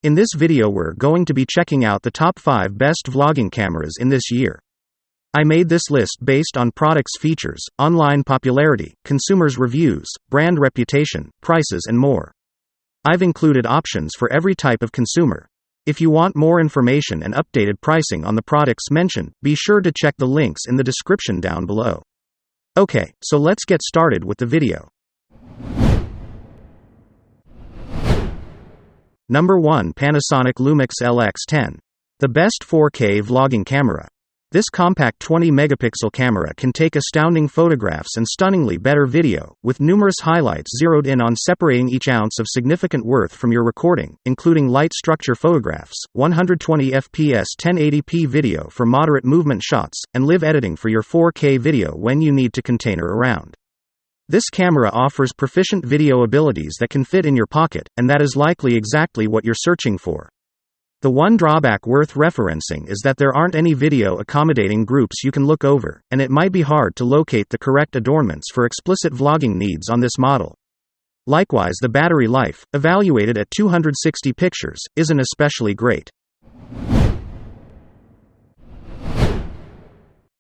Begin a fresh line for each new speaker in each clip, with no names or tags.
In this video we're going to be checking out the top 5 best vlogging cameras in this year. I made this list based on products' features, online popularity, consumers' reviews, brand reputation, prices and more. I've included options for every type of consumer. If you want more information and updated pricing on the products mentioned, be sure to check the links in the description down below. Okay, so let's get started with the video. Number 1. Panasonic Lumix LX10. The best 4K vlogging camera. This compact 20-megapixel camera can take astounding photographs and stunningly better video, with numerous highlights zeroed in on separating each ounce of significant worth from your recording, including light structure photographs, 120 fps 1080p video for moderate movement shots, and live editing for your 4K video when you need to container around. This camera offers proficient video abilities that can fit in your pocket, and that is likely exactly what you're searching for. The one drawback worth referencing is that there aren't any video accommodating groups you can look over, and it might be hard to locate the correct adornments for explicit vlogging needs on this model. Likewise, the battery life, evaluated at 260 pictures, isn't especially great.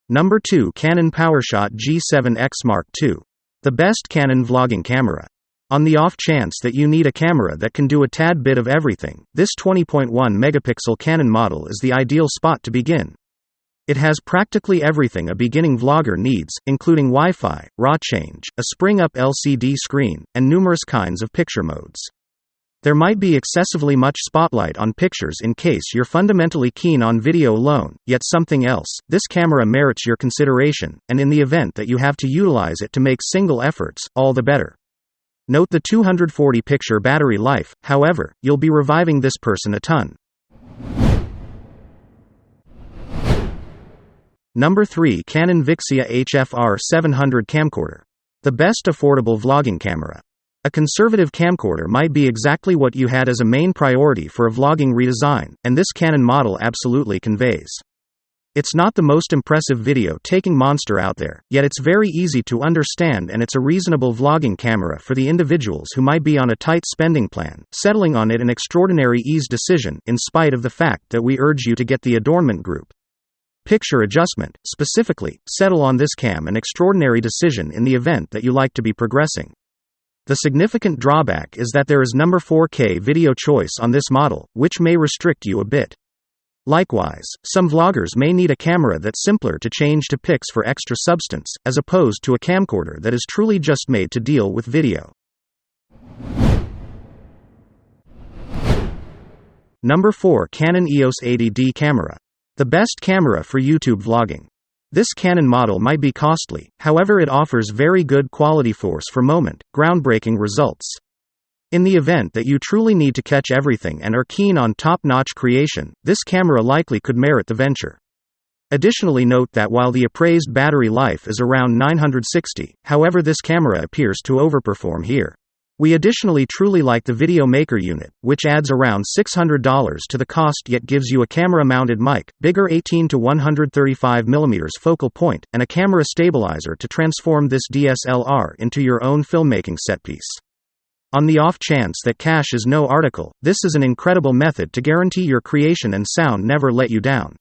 Number 2. Canon PowerShot G7X Mark II. The best Canon vlogging camera. On the off chance that you need a camera that can do a tad bit of everything, this 20.1 megapixel Canon model is the ideal spot to begin. It has practically everything a beginning vlogger needs, including Wi-Fi, RAW change, a spring-up LCD screen, and numerous kinds of picture modes. There might be excessively much spotlight on pictures in case you're fundamentally keen on video alone, yet something else. This camera merits your consideration, and in the event that you have to utilize it to make single efforts, all the better. Note the 240 picture battery life, however, you'll be reviving this person a ton. Number 3. Canon Vixia HFR 700 Camcorder. The best affordable vlogging camera. A conservative camcorder might be exactly what you had as a main priority for a vlogging redesign, and this Canon model absolutely conveys. It's not the most impressive video-taking monster out there, yet it's very easy to understand and it's a reasonable vlogging camera for the individuals who might be on a tight spending plan. Settling on it an extraordinary ease decision, in spite of the fact that we urge you to get the adornment group. Picture adjustment, specifically, settle on this cam an extraordinary decision in the event that you like to be progressing. The significant drawback is that there is number 4K video choice on this model, which may restrict you a bit. Likewise, some vloggers may need a camera that's simpler to change to pics for extra substance, as opposed to a camcorder that is truly just made to deal with video. Number 4. Canon EOS 80D Camera. The best camera for YouTube vlogging. This Canon model might be costly, however it offers very good quality force for moment, groundbreaking results. In the event that you truly need to catch everything and are keen on top-notch creation, this camera likely could merit the venture. Additionally, note that while the appraised battery life is around 960, however this camera appears to overperform here. We additionally truly like the Video Maker unit, which adds around $600 to the cost yet gives you a camera-mounted mic, bigger 18 to 135 mm focal point, and a camera stabilizer to transform this DSLR into your own filmmaking setpiece. On the off chance that cash is no article, this is an incredible method to guarantee your creation and sound never let you down.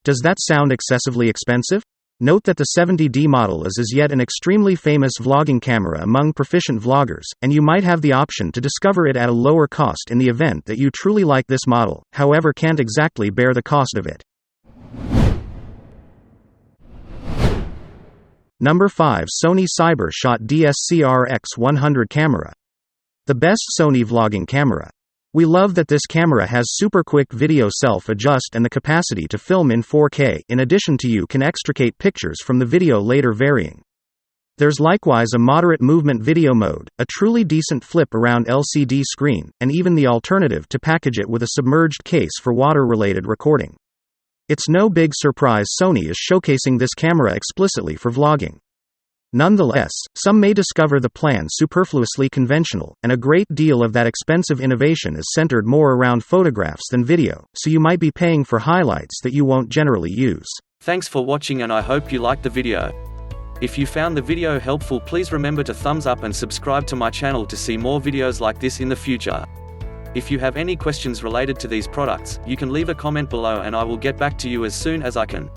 Does that sound excessively expensive? Note that the 70D model is as yet an extremely famous vlogging camera among proficient vloggers, and you might have the option to discover it at a lower cost in the event that you truly like this model, however can't exactly bear the cost of it. Number 5. Sony CyberShot DS-CR-X100 Camera. The best Sony vlogging camera. We love that this camera has super quick video self-adjust and the capacity to film in 4K, in addition to you can extricate pictures from the video later varying. There's likewise a moderate movement video mode, a truly decent flip around LCD screen, and even the alternative to package it with a submerged case for water-related recording. It's no big surprise Sony is showcasing this camera explicitly for vlogging. Nonetheless, some may discover the plan superfluously conventional, and a great deal of that expensive innovation is centered more around photographs than video, so you might be paying for highlights that you won't generally use.
Thanks for watching and I hope you liked the video. If you found the video helpful, please remember to thumbs up and subscribe to my channel to see more videos like this in the future. If you have any questions related to these products, you can leave a comment below and I will get back to you as soon as I can.